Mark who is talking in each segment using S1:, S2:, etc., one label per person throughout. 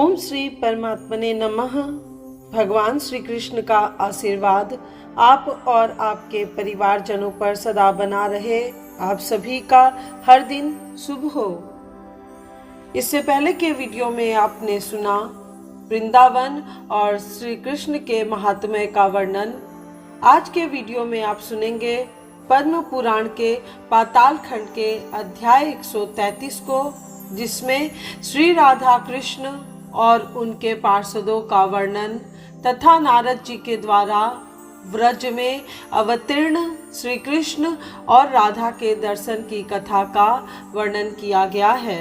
S1: ओम श्री परमात्मने नमः। भगवान श्री कृष्ण का आशीर्वाद आप और आपके परिवारजनों पर सदा बना रहे। आप सभी का हर दिन शुभ हो। इससे पहले के वीडियो में आपने सुना वृंदावन और श्री कृष्ण के महात्म्य का वर्णन। आज के वीडियो में आप सुनेंगे पद्म पुराण के पाताल खंड के अध्याय 133 को, जिसमें श्री राधा कृष्ण और उनके पार्षदों का वर्णन तथा नारद जी के द्वारा व्रज में अवतीर्ण श्री कृष्ण और राधा के दर्शन की कथा का वर्णन किया गया है।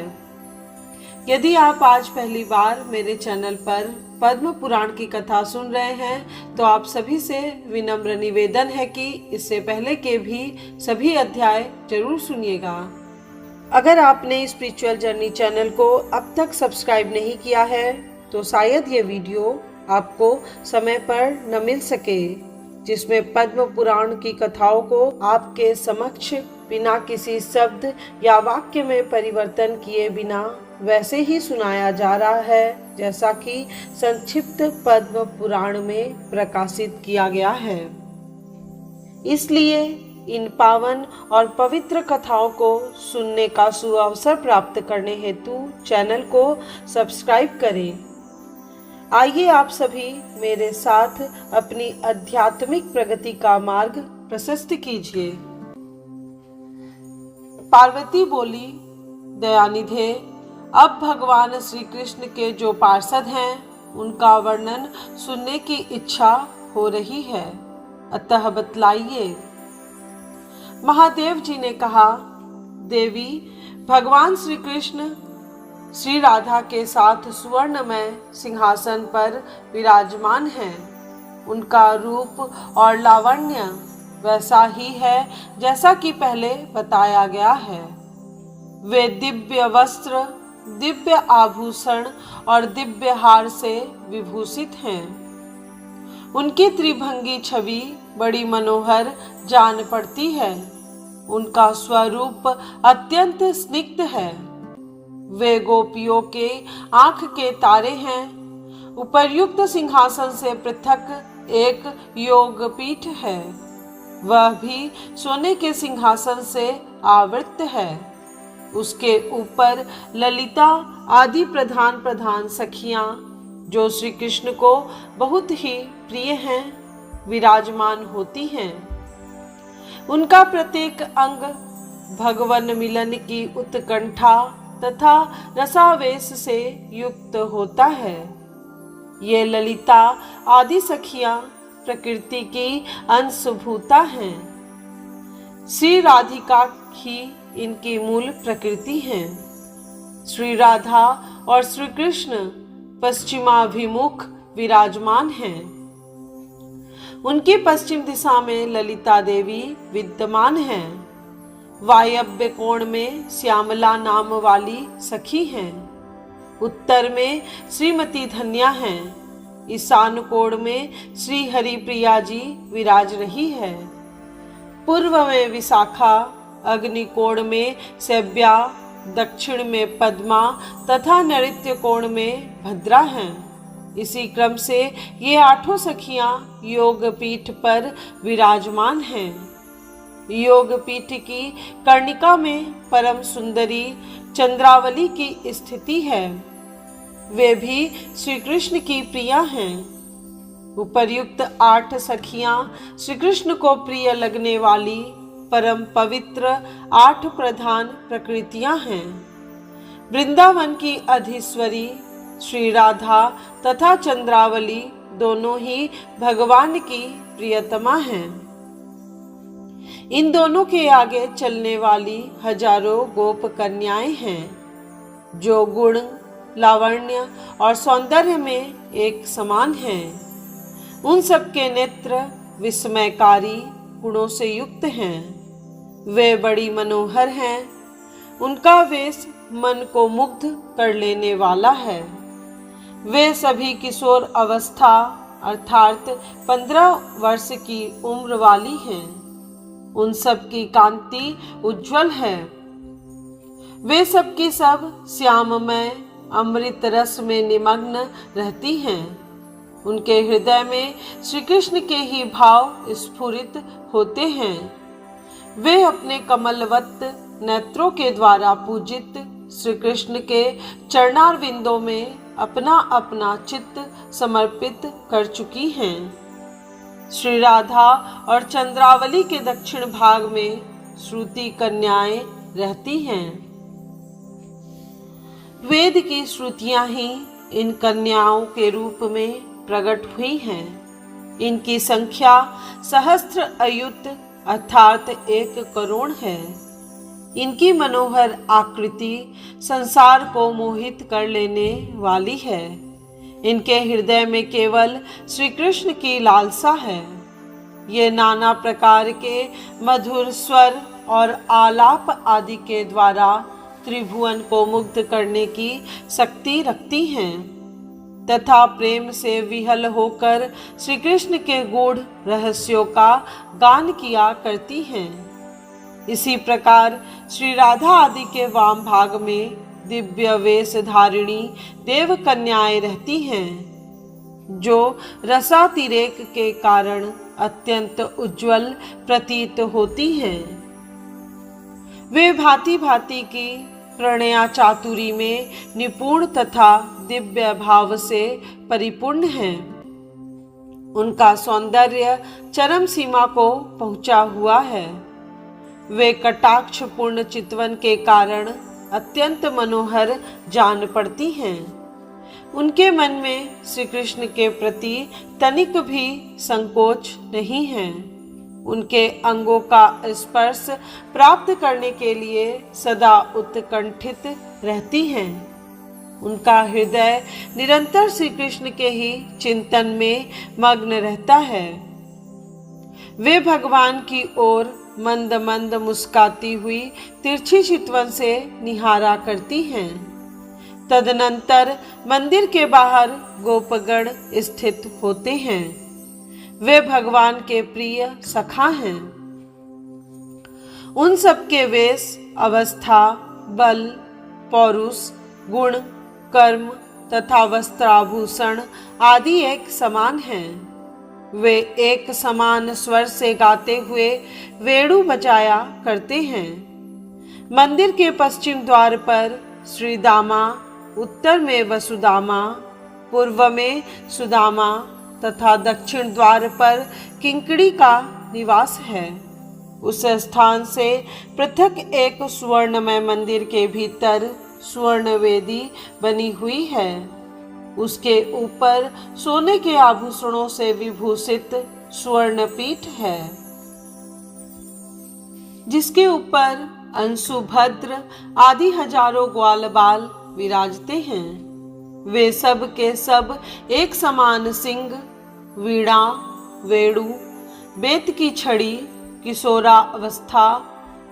S1: यदि आप आज पहली बार मेरे चैनल पर पद्म पुराण की कथा सुन रहे हैं तो आप सभी से विनम्र निवेदन है कि इससे पहले के भी सभी अध्याय जरूर सुनिएगा। अगर आपने स्पिरिचुअल जर्नी चैनल को अब तक सब्सक्राइब नहीं किया है तो शायद ये वीडियो आपको समय पर न मिल सके, जिसमें पद्म पुराण की कथाओं को आपके समक्ष बिना किसी शब्द या वाक्य में परिवर्तन किए बिना वैसे ही सुनाया जा रहा है जैसा कि संक्षिप्त पद्म पुराण में प्रकाशित किया गया है। इसलिए इन पावन और पवित्र कथाओं को सुनने का सुअवसर प्राप्त करने हेतु चैनल को सब्सक्राइब करें। आइए आप सभी मेरे साथ अपनी आध्यात्मिक प्रगति का मार्ग प्रशस्त कीजिए। पार्वती बोली, दयानिधे, अब भगवान श्री कृष्ण के जो पार्षद हैं उनका वर्णन सुनने की इच्छा हो रही है, अतः बतलाइए। महादेव जी ने कहा, देवी, भगवान श्री कृष्ण श्री राधा के साथ सुवर्णमय सिंहासन पर विराजमान हैं। उनका रूप और लावण्य वैसा ही है जैसा कि पहले बताया गया है। वे दिव्य वस्त्र, दिव्य आभूषण और दिव्य हार से विभूषित हैं। उनकी त्रिभंगी छवि बड़ी मनोहर जान पड़ती है। उनका स्वरूप अत्यंत स्निग्ध है। वे गोपियों के आंख के तारे हैं। उपर्युक्त सिंहासन से पृथक एक योग पीठ है, वह भी सोने के सिंहासन से आवृत है। उसके ऊपर ललिता आदि प्रधान प्रधान सखियां, जो श्री कृष्ण को बहुत ही प्रिय हैं, विराजमान होती हैं। उनका प्रत्येक अंग भगवन मिलन की उत्कंठा तथा रसावेश से युक्त होता है। ये ललिता आदि सखियां प्रकृति की अंशभूता हैं। श्री राधिका ही इनकी मूल प्रकृति है। श्री राधा और श्री कृष्ण पश्चिमाभिमुख विराजमान हैं। उनकी पश्चिम दिशा में ललिता देवी विद्यमान हैं। वायव्य कोण में श्यामला नाम वाली सखी हैं। उत्तर में श्रीमती धन्या हैं। ईशान कोण में श्री हरिप्रिया जी विराज रही है। पूर्व में विशाखा, अग्नि कोण में सेव्या, दक्षिण में पद्मा तथा नैऋत्य कोण में भद्रा हैं। इसी क्रम से ये आठों सखियां योग पीठ पर विराजमान हैं। योग पीठ की कर्णिका में परम सुंदरी चंद्रावली की स्थिति है। वे भी श्री कृष्ण की प्रिया हैं। उपर्युक्त 8 सखियां श्री कृष्ण को प्रिय लगने वाली परम पवित्र 8 प्रधान प्रकृतियां हैं। वृंदावन की अधीश्वरी श्री राधा तथा चंद्रावली दोनों ही भगवान की प्रियतमा हैं। इन दोनों के आगे चलने वाली हजारों गोप कन्याएं हैं, जो गुण, लावण्य और सौंदर्य में एक समान हैं। उन सबके नेत्र विस्मयकारी गुणों से युक्त हैं। वे बड़ी मनोहर हैं। उनका वेश मन को मुग्ध कर लेने वाला है। वे सभी किशोर अवस्था अर्थात 15 वर्ष की उम्र वाली हैं। उन सब की कांति उज्जवल है। वे सब की सब श्याममय अमृत रस में निमग्न रहती हैं। उनके हृदय में श्री कृष्ण के ही भाव स्फुरित होते हैं। वे अपने कमलवत नेत्रों के द्वारा पूजित श्री कृष्ण के चरणारविंदों में अपना अपना चित्त समर्पित कर चुकी हैं। श्री राधा और चंद्रावली के दक्षिण भाग में श्रुति कन्याएं रहती हैं। वेद की श्रुतियां ही इन कन्याओं के रूप में प्रकट हुई हैं। इनकी संख्या सहस्त्र अयुत अर्थात 1 करोड़ है। इनकी मनोहर आकृति संसार को मोहित कर लेने वाली है। इनके हृदय में केवल श्री कृष्ण की लालसा है। ये नाना प्रकार के मधुर स्वर और आलाप आदि के द्वारा त्रिभुवन को मुग्ध करने की शक्ति रखती हैं तथा प्रेम से विहल होकर श्री कृष्ण के गूढ़ रहस्यों का गान किया करती हैं। इसी प्रकार श्री राधा आदि के वाम भाग में दिव्य वेश धारिणी देव कन्याएं रहती हैं, जो रसातिरेक के कारण अत्यंत उज्जवल प्रतीत होती हैं। वे भांति भांति की प्रणया चातुरी में निपुण तथा दिव्य भाव से परिपूर्ण हैं। उनका सौंदर्य चरम सीमा को पहुंचा हुआ है। वे कटाक्ष पूर्ण चितवन के कारण अत्यंत मनोहर जान पड़ती हैं। उनके मन में श्री कृष्ण के प्रति तनिक भी संकोच नहीं है। उनके अंगों का स्पर्श प्राप्त करने के लिए सदा उत्कंठित रहती हैं। उनका हृदय निरंतर श्री कृष्ण के ही चिंतन में मग्न रहता है। वे भगवान की ओर मंद मंद मुस्काती हुई तिरछी चितवन से निहारा करती हैं। तदनंतर मंदिर के बाहर गोपगण स्थित होते हैं। वे भगवान के प्रिय सखा हैं। उन सब के वेश, अवस्था, बल, पौरुष, गुण, कर्म तथा वस्त्राभूषण आदि एक समान हैं। वे एक समान स्वर से गाते हुए वेणु बजाया करते हैं। मंदिर के पश्चिम द्वार पर श्री दामा, उत्तर में वसुदामा, पूर्व में सुदामा तथा दक्षिण द्वार पर किंकड़ी का निवास है। उस स्थान से पृथक एक सुवर्णमय मंदिर के भीतर स्वर्ण वेदी बनी हुई है। उसके ऊपर सोने के आभूषणों से विभूषित स्वर्ण पीठ है, जिसके ऊपर अंशुभद्र आदि हजारों ग्वाल बाल विराजते हैं। वे सब के सब एक समान सिंह, वीणा, वेणु, बेत की छड़ी, किशोरा अवस्था,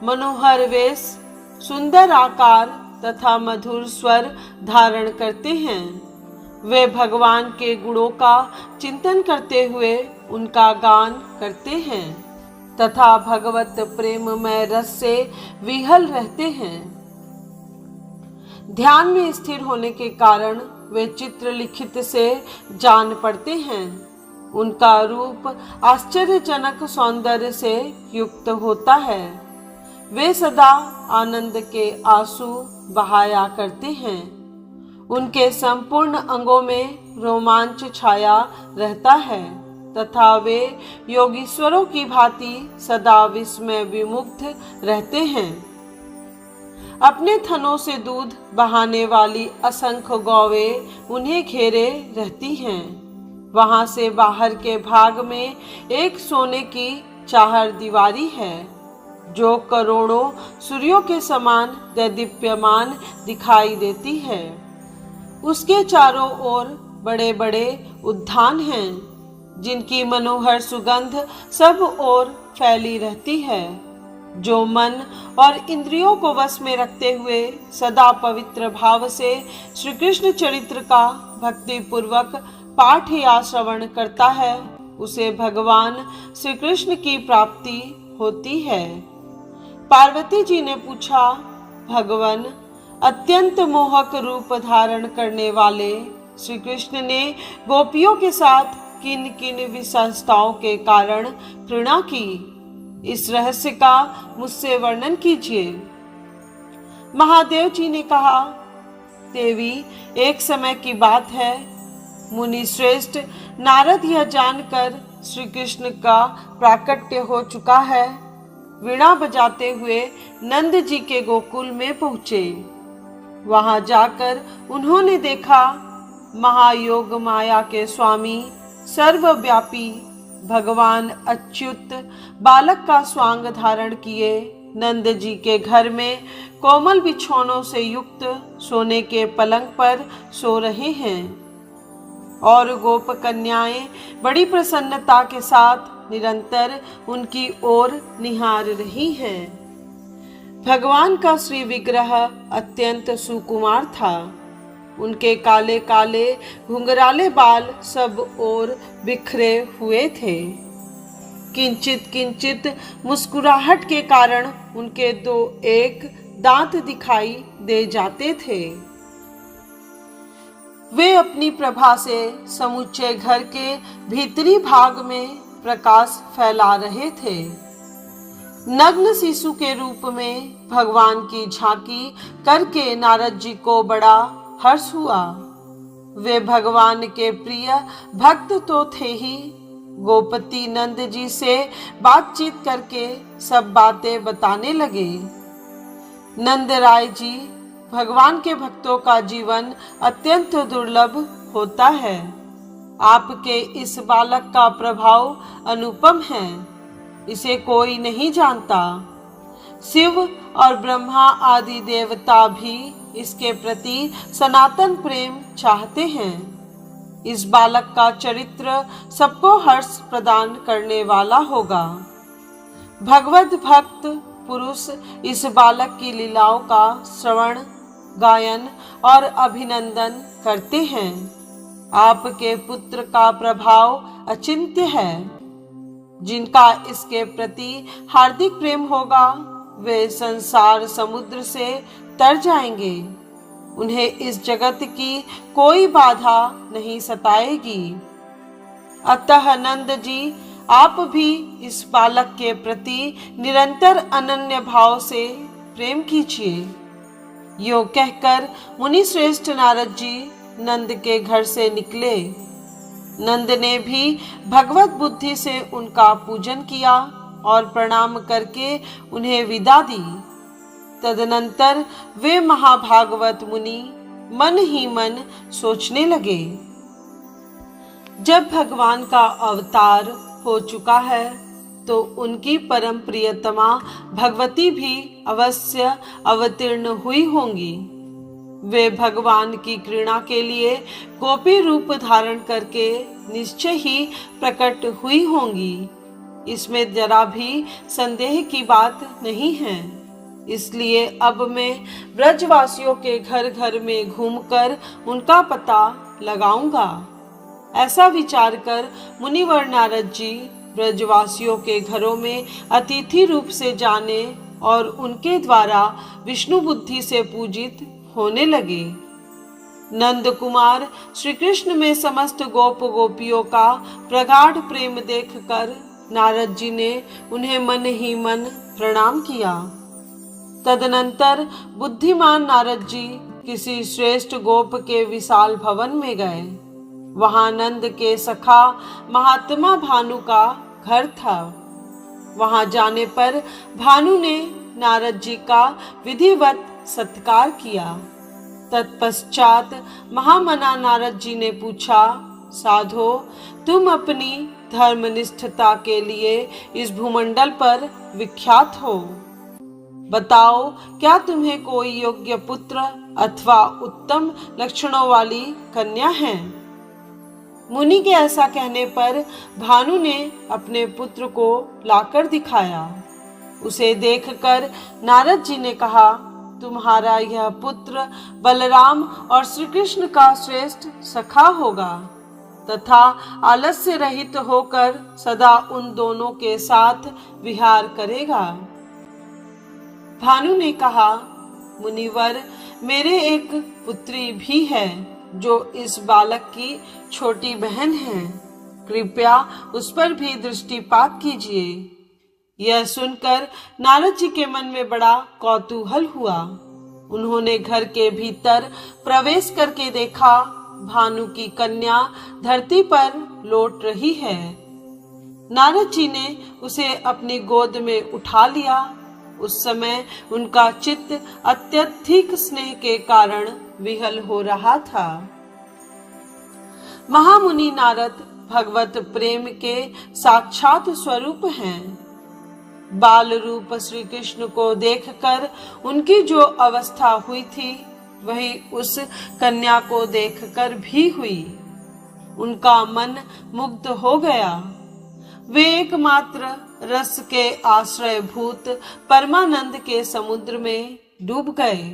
S1: मनोहर वेश, सुंदर आकार तथा मधुर स्वर धारण करते हैं। वे भगवान के गुणों का चिंतन करते हुए उनका गान करते हैं तथा भगवत प्रेममय रस से विहल रहते हैं। ध्यान में स्थिर होने के कारण वे चित्र लिखित से जान पड़ते हैं। उनका रूप आश्चर्यजनक सौंदर्य से युक्त होता है। वे सदा आनंद के आंसू बहाया करते हैं। उनके संपूर्ण अंगों में रोमांच छाया रहता है तथा वे योगीश्वरों की भांति सदा विस्मय विमुग्ध रहते हैं। अपने थनों से दूध बहाने वाली असंख्य गौवें उन्हें घेरे रहती हैं। वहां से बाहर के भाग में एक सोने की चाहर दीवारी है, जो करोड़ों सूर्यों के समान दैदीप्यमान दिखाई देती है। उसके चारों ओर बड़े बड़े उद्यान हैं, जिनकी मनोहर सुगंध सब ओर फैली रहती है, जो मन और इंद्रियों को वश में रखते हुए सदा पवित्र भाव से श्री कृष्ण चरित्र का भक्ति पूर्वक पाठ या श्रवण करता है, उसे भगवान श्री कृष्ण की प्राप्ति होती है। पार्वती जी ने पूछा, भगवान, अत्यंत मोहक रूप धारण करने वाले श्री कृष्ण ने गोपियों के साथ किन किन विशेषताओं के कारण घृणा की, इस रहस्य का मुझसे वर्णन कीजिए। महादेव जी ने कहा, देवी, एक समय की बात है, मुनि श्रेष्ठ नारद यह जानकर श्री कृष्ण का प्राकट्य हो चुका है, वीणा बजाते हुए नंद जी के गोकुल में पहुंचे। वहां जाकर उन्होंने देखा महायोग माया के स्वामी सर्वव्यापी भगवान अच्युत बालक का स्वांग धारण किए नंद जी के घर में कोमल बिछौनों से युक्त सोने के पलंग पर सो रहे हैं और गोप कन्याएं बड़ी प्रसन्नता के साथ निरंतर उनकी ओर निहार रही हैं। भगवान का श्री विग्रह अत्यंत सुकुमार था। उनके काले काले घुंघराले बाल सब ओर बिखरे हुए थे। किंचित किंचित मुस्कुराहट के कारण उनके दो एक दांत दिखाई दे जाते थे। वे अपनी प्रभा से समूचे घर के भीतरी भाग में प्रकाश फैला रहे थे। नग्न शिशु के रूप में भगवान की झांकी करके नारद जी को बड़ा हर्ष हुआ। वे भगवान के प्रिय भक्त तो थे ही, गोपति नंद जी से बातचीत करके सब बातें बताने लगे। नंद राय जी, भगवान के भक्तों का जीवन अत्यंत दुर्लभ होता है। आपके इस बालक का प्रभाव अनुपम है, इसे कोई नहीं जानता। शिव और ब्रह्मा आदि देवता भी इसके प्रति सनातन प्रेम चाहते हैं। इस बालक का चरित्र सबको हर्ष प्रदान करने वाला होगा। भगवत भक्त पुरुष इस बालक की लीलाओं का श्रवण, गायन और अभिनंदन करते हैं। आपके पुत्र का प्रभाव अचिंत्य है। जिनका इसके प्रति हार्दिक प्रेम होगा वे संसार समुद्र से तर जाएंगे। उन्हें इस जगत की कोई बाधा नहीं सताएगी। अतः नंद जी, आप भी इस बालक के प्रति निरंतर अनन्य भाव से प्रेम कीजिए। यो कहकर मुनि श्रेष्ठ नारद जी नंद के घर से निकले। नंद ने भी भगवत बुद्धि से उनका पूजन किया और प्रणाम करके उन्हें विदा दी। तदनंतर वे महाभागवत मुनि मन ही मन सोचने लगे, जब भगवान का अवतार हो चुका है तो उनकी परम प्रियतमा भगवती भी अवश्य अवतीर्ण हुई होंगी। वे भगवान की क्रीड़ा के लिए गोपी रूप धारण करके निश्चय ही प्रकट हुई होंगी। इसमें जरा भी संदेह की बात नहीं है। इसलिए अब मैं ब्रजवासियों के घर घर में घूमकर उनका पता लगाऊंगा। ऐसा विचार कर मुनिवर नारद जी ब्रजवासियों के घरों में अतिथि रूप से जाने और उनके द्वारा विष्णु बुद्धि से पूजित होने लगे। नंद कुमार श्री कृष्ण में समस्त गोप गोपियों का प्रगाढ़ प्रेम देखकर नारद जी ने उन्हें मन ही मन प्रणाम किया। तदनंतर बुद्धिमान नारद जी किसी श्रेष्ठ गोप के विशाल भवन में गए। वहां नंद के सखा महात्मा भानु का घर था। वहां जाने पर भानु ने नारद जी का विधिवत सत्कार किया। तत्पश्चात महामना नारद जी ने पूछा, साधो, तुम अपनी धर्मनिष्ठता के लिए इस भूमंडल पर विख्यात हो। बताओ, क्या तुम्हें कोई योग्य पुत्र अथवा उत्तम लक्षणों वाली कन्या है? मुनि के ऐसा कहने पर भानु ने अपने पुत्र को लाकर दिखाया। उसे देखकर नारद जी ने कहा, तुम्हारा यह पुत्र बलराम और श्री कृष्ण का श्रेष्ठ सखा होगा तथा आलस्य रहित होकर सदा उन दोनों के साथ विहार करेगा। भानु ने कहा, मुनिवर, मेरे एक पुत्री भी है जो इस बालक की छोटी बहन है, कृपया उस पर भी दृष्टिपात कीजिए। यह सुनकर नारद जी के मन में बड़ा कौतूहल हुआ। उन्होंने घर के भीतर प्रवेश करके देखा, भानु की कन्या धरती पर लौट रही है। नारद जी ने उसे अपनी गोद में उठा लिया। उस समय उनका चित्त अत्यधिक स्नेह के कारण विहल हो रहा था। महामुनि नारद भगवत प्रेम के साक्षात स्वरूप हैं। बाल रूप श्री कृष्ण को देखकर उनकी जो अवस्था हुई थी, वही उस कन्या को देखकर भी हुई। उनका मन मुग्ध हो गया। वे एकमात्र रस के आश्रयभूत परमानंद के समुद्र में डूब गए।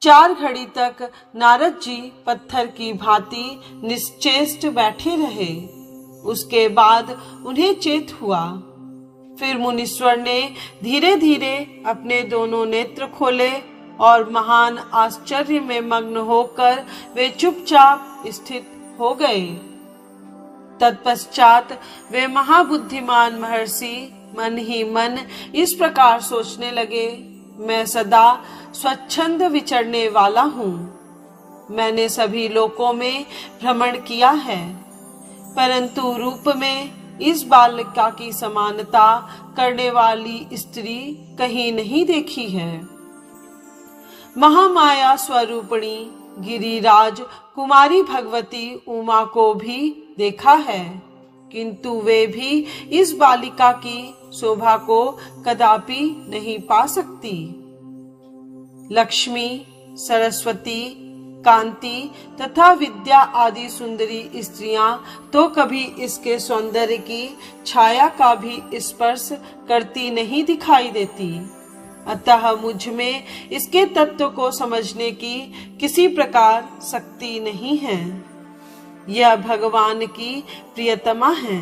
S1: 4 घड़ी तक नारद जी पत्थर की भांति निश्चेष्ट बैठे रहे। उसके बाद उन्हें चेत हुआ। फिर मुनीश्वर ने धीरे धीरे अपने दोनों नेत्र खोले और महान आश्चर्य में मग्न होकर वे चुपचाप स्थित हो गए। तत्पश्चात वे महाबुद्धिमान महर्षि मन ही मन इस प्रकार सोचने लगे, मैं सदा स्वच्छंद विचरने वाला हूँ। मैंने सभी लोकों में भ्रमण किया है, परंतु रूप में इस बालिका की समानता करने वाली स्त्री कहीं नहीं देखी है। महामाया स्वरूपिणी गिरिराज कुमारी भगवती उमा को भी देखा है, किंतु वे भी इस बालिका की शोभा को कदापि नहीं पा सकती। लक्ष्मी, सरस्वती, कांति तथा विद्या आदि सुंदरी स्त्रियां तो कभी इसके सौंदर्य की छाया का भी स्पर्श करती नहीं दिखाई देती। अतः मुझ में इसके तत्व को समझने की किसी प्रकार शक्ति नहीं है। यह भगवान की प्रियतमा है।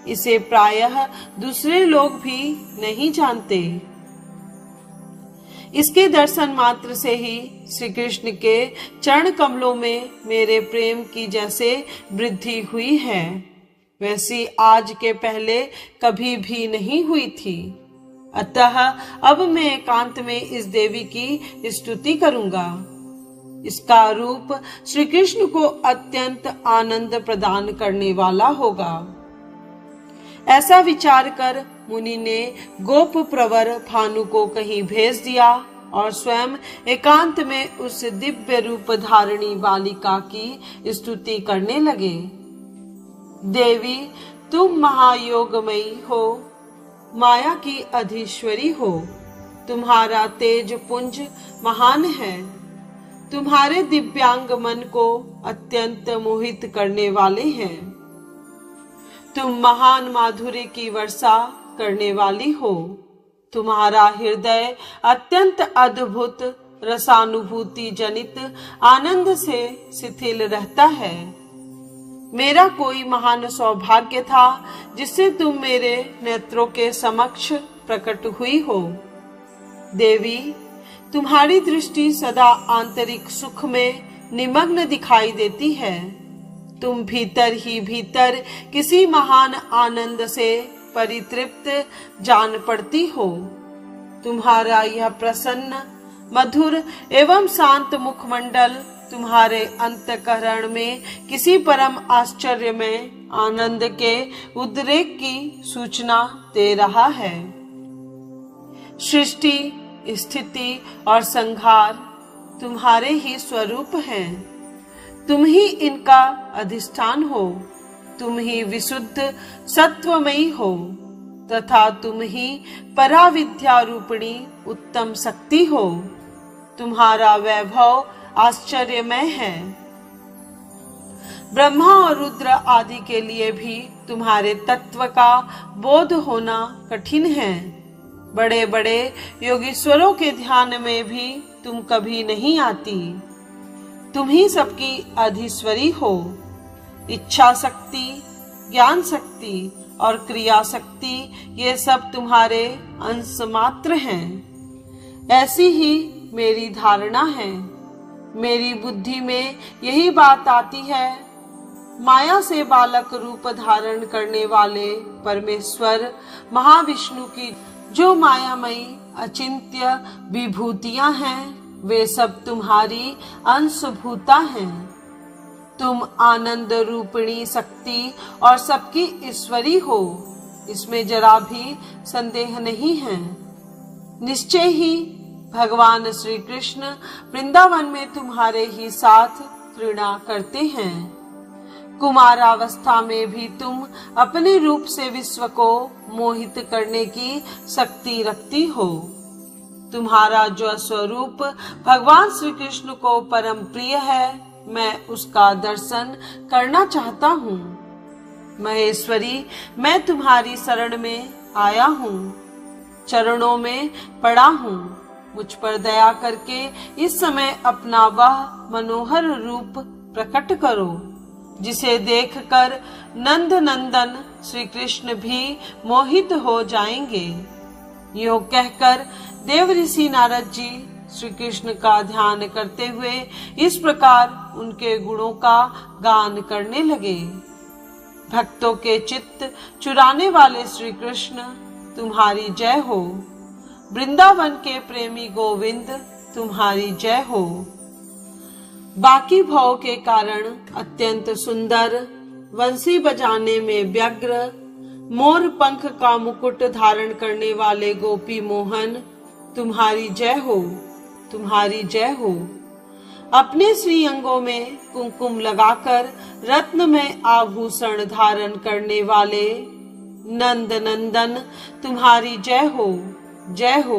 S1: इसे प्रायः दूसरे लोग भी नहीं जानते। इसके दर्शन मात्र से ही श्री कृष्ण के चरण कमलों में मेरे प्रेम की जैसे वृद्धि हुई है, वैसी आज के पहले कभी भी नहीं हुई थी। अतः अब मैं एकांत में इस देवी की स्तुति करूंगा। इसका रूप श्री कृष्ण को अत्यंत आनंद प्रदान करने वाला होगा। ऐसा विचार कर मुनि ने गोप प्रवर भानु को कहीं भेज दिया और स्वयं एकांत में उस दिव्य रूप धारिणी बालिका की स्तुति करने लगे। देवी, तुम महायोगमयी हो, माया की अधीश्वरी हो। तुम्हारा तेज पुंज महान है। तुम्हारे दिव्यांग मन को अत्यंत मोहित करने वाले हैं। तुम महान माधुर्य की वर्षा करने वाली हो। तुम्हारा हृदय अत्यंत अद्भुत रसानुभूति जनित आनंद से शिथिल रहता है। मेरा कोई महान सौभाग्य था जिससे तुम मेरे नेत्रों के समक्ष प्रकट हुई हो। देवी, तुम्हारी दृष्टि सदा आंतरिक सुख में निमग्न दिखाई देती है। तुम भीतर ही भीतर किसी महान आनंद से परितृप्त जान पड़ती हो। तुम्हारा यह प्रसन्न, मधुर एवं शांत मुखमंडल तुम्हारे अंतःकरण में किसी परम आश्चर्य में आनंद के उद्रेक की सूचना दे रहा है। सृष्टि, स्थिति और संहार तुम्हारे ही स्वरूप हैं। तुम ही इनका अधिष्ठान हो। तुम ही विशुद्ध सत्वमयी हो तथा तुम ही पराविद्या रूपिणी उत्तम शक्ति हो। तुम्हारा वैभव आश्चर्यमय है। ब्रह्मा और रुद्र आदि के लिए भी तुम्हारे तत्व का बोध होना कठिन है। बड़े बड़े योगीश्वरों के ध्यान में भी तुम कभी नहीं आती। तुम ही सबकी अधीश्वरी हो। इच्छा शक्ति, ज्ञान शक्ति और क्रिया शक्ति ये सब तुम्हारे अंश मात्र हैं। ऐसी ही मेरी धारणा है। मेरी बुद्धि में यही बात आती है, माया से बालक रूप धारण करने वाले परमेश्वर महाविष्णु की जो मायामयी अचिंत्य विभूतियां हैं, वे सब तुम्हारी अंशभूता हैं। तुम आनंद रूपिणी शक्ति और सबकी ईश्वरी हो, इसमें जरा भी संदेह नहीं है। निश्चय ही भगवान श्री कृष्ण वृंदावन में तुम्हारे ही साथ क्रीड़ा करते हैं। कुमारावस्था में भी तुम अपने रूप से विश्व को मोहित करने की शक्ति रखती हो। तुम्हारा जो स्वरूप भगवान श्री कृष्ण को परम प्रिय है, मैं उसका दर्शन करना चाहता हूँ। महेश्वरी, मैं तुम्हारी शरण में आया हूँ, चरणों में पड़ा हूँ। मुझ पर दया करके इस समय अपना वह मनोहर रूप प्रकट करो, जिसे देखकर नंद नंदन श्री कृष्ण भी मोहित हो जाएंगे। यो कहकर देव ऋषि नारद जी श्री कृष्ण का ध्यान करते हुए इस प्रकार उनके गुणों का गान करने लगे। भक्तों के चित्त चुराने वाले श्री कृष्ण, तुम्हारी जय हो। वृंदावन के प्रेमी गोविंद, तुम्हारी जय हो। बाकी भाव के कारण अत्यंत सुंदर, वंशी बजाने में व्यग्र, मोर पंख का मुकुट धारण करने वाले गोपी मोहन, तुम्हारी जय हो, तुम्हारी जय हो। अपने श्री अंगों में कुमकुम लगाकर रत्न में आभूषण धारण करने वाले नंद नंदन, तुम्हारी जय हो, जय हो।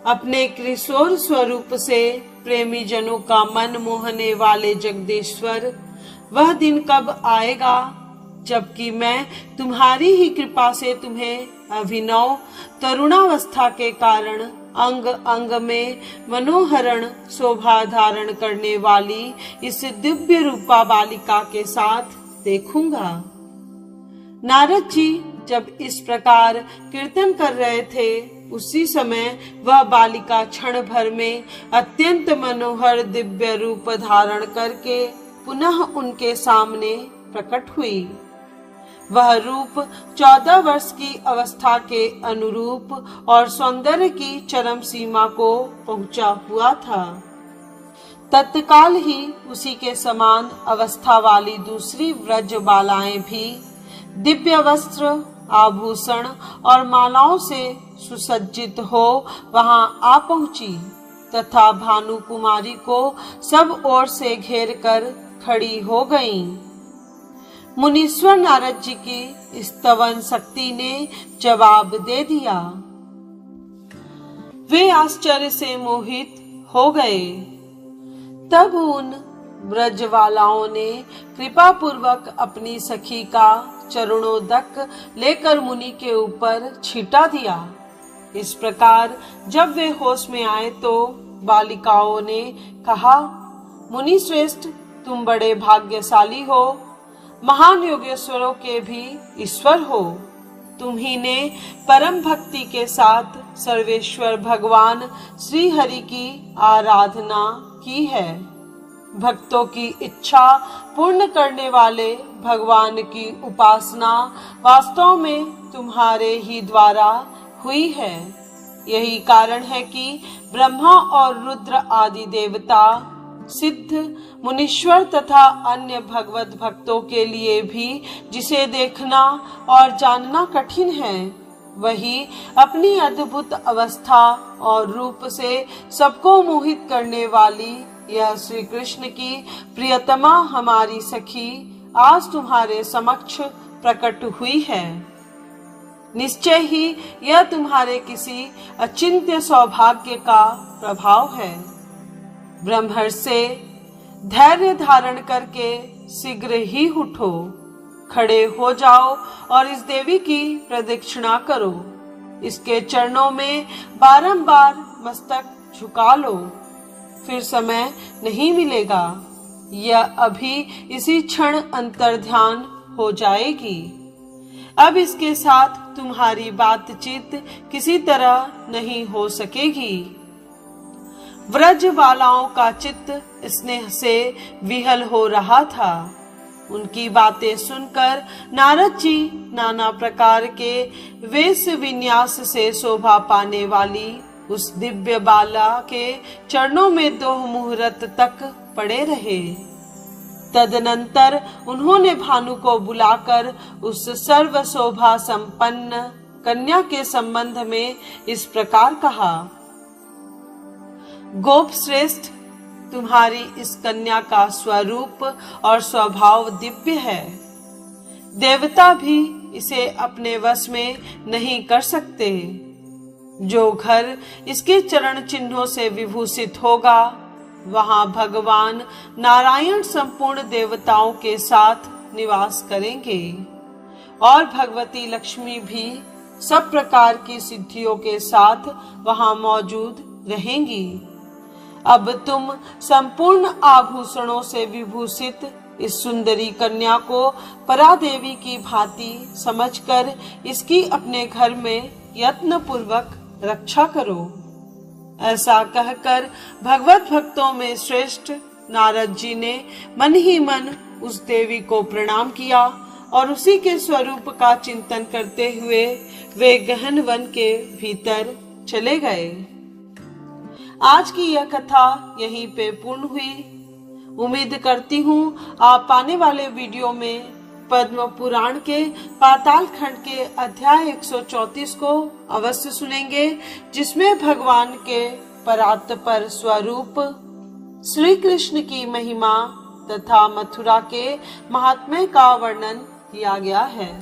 S1: अपने किशोर स्वरूप से प्रेमी जनों का मन मोहने वाले जगदीश्वर, वह दिन कब आएगा जबकि मैं तुम्हारी ही कृपा से तुम्हें अभिनव तरुणावस्था के कारण अंग अंग में मनोहरण शोभा धारण करने वाली इस दिव्य रूपा बालिका के साथ देखूंगा। नारद जी जब इस प्रकार कीर्तन कर रहे थे, उसी समय वह बालिका क्षण भर में अत्यंत मनोहर दिव्य रूप धारण करके पुनः उनके सामने प्रकट हुई। वह रूप 14 वर्ष की अवस्था के अनुरूप और सौंदर्य की चरम सीमा को पहुंचा हुआ था। तत्काल ही उसी के समान अवस्था वाली दूसरी व्रज बालाएं भी दिव्य वस्त्र, आभूषण और मालाओं से सुसज्जित हो वहां आ पहुंची तथा भानु कुमारी को सब ओर से घेर कर खड़ी हो गईं। मुनीश्वर नारद जी की स्तवन शक्ति ने जवाब दे दिया। वे आश्चर्य से मोहित हो गए। तब उन ब्रजवालाओं ने कृपा पूर्वक अपनी सखी का चरणोदक लेकर मुनि के ऊपर छीटा दिया। इस प्रकार जब वे होश में आए तो बालिकाओं ने कहा, मुनि श्रेष्ठ, तुम बड़े भाग्यशाली हो, महान योगेश्वरों के भी ईश्वर हो। तुम्ही ने परम भक्ति के साथ सर्वेश्वर भगवान श्री हरि की आराधना की है। भक्तों की इच्छा पूर्ण करने वाले भगवान की उपासना वास्तव में तुम्हारे ही द्वारा हुई है। यही कारण है कि ब्रह्मा और रुद्र आदि देवता, सिद्ध, मुनीश्वर तथा अन्य भगवत भक्तों के लिए भी जिसे देखना और जानना कठिन है, वही अपनी अद्भुत अवस्था और रूप से सबको मोहित करने वाली यह श्री कृष्ण की प्रियतमा हमारी सखी आज तुम्हारे समक्ष प्रकट हुई है। निश्चय ही यह तुम्हारे किसी अचिंत्य सौभाग्य का प्रभाव है। ब्रह्मर्षि, धैर्य धारण करके शीघ्र ही उठो, खड़े हो जाओ और इस देवी की प्रदक्षिणा करो। इसके चरणों में बारंबार मस्तक झुका लो, फिर समय नहीं मिलेगा। यह अभी इसी क्षण अंतर्ध्यान हो जाएगी। अब इसके साथ तुम्हारी बातचीत किसी तरह नहीं हो सकेगी। व्रज बालाओं का चित्त स्नेह से विहल हो रहा था। उनकी बातें सुनकर नारद जी नाना प्रकार के वेश विन्यास से शोभा पाने वाली उस दिव्य बाला के चरणों में 2 मुहूर्त तक पड़े रहे। तदनंतर उन्होंने भानु को बुलाकर उस सर्व शोभा संपन्न कन्या के संबंध में इस प्रकार कहा। गोप श्रेष्ठ, तुम्हारी इस कन्या का स्वरूप और स्वभाव दिव्य है। देवता भी इसे अपने वश में नहीं कर सकते। जो घर इसके चरण चिन्हों से विभूषित होगा, वहां भगवान नारायण संपूर्ण देवताओं के साथ निवास करेंगे और भगवती लक्ष्मी भी सब प्रकार की सिद्धियों के साथ वहां मौजूद रहेंगी। अब तुम संपूर्ण आभूषणों से विभूषित इस सुंदरी कन्या को परादेवी की भांति समझकर इसकी अपने घर में यत्न पूर्वक रक्षा करो। ऐसा कहकर भगवत भक्तों में श्रेष्ठ नारद जी ने मन ही मन उस देवी को प्रणाम किया और उसी के स्वरूप का चिंतन करते हुए वे गहन वन के भीतर चले गए। आज की यह कथा यहीं पे पूर्ण हुई। उम्मीद करती हूँ आप आने वाले वीडियो में पद्म पुराण के पाताल खंड के अध्याय 134 को अवश्य सुनेंगे, जिसमें भगवान के परात्पर स्वरूप श्री कृष्ण की महिमा तथा मथुरा के महात्म्य का वर्णन किया गया है।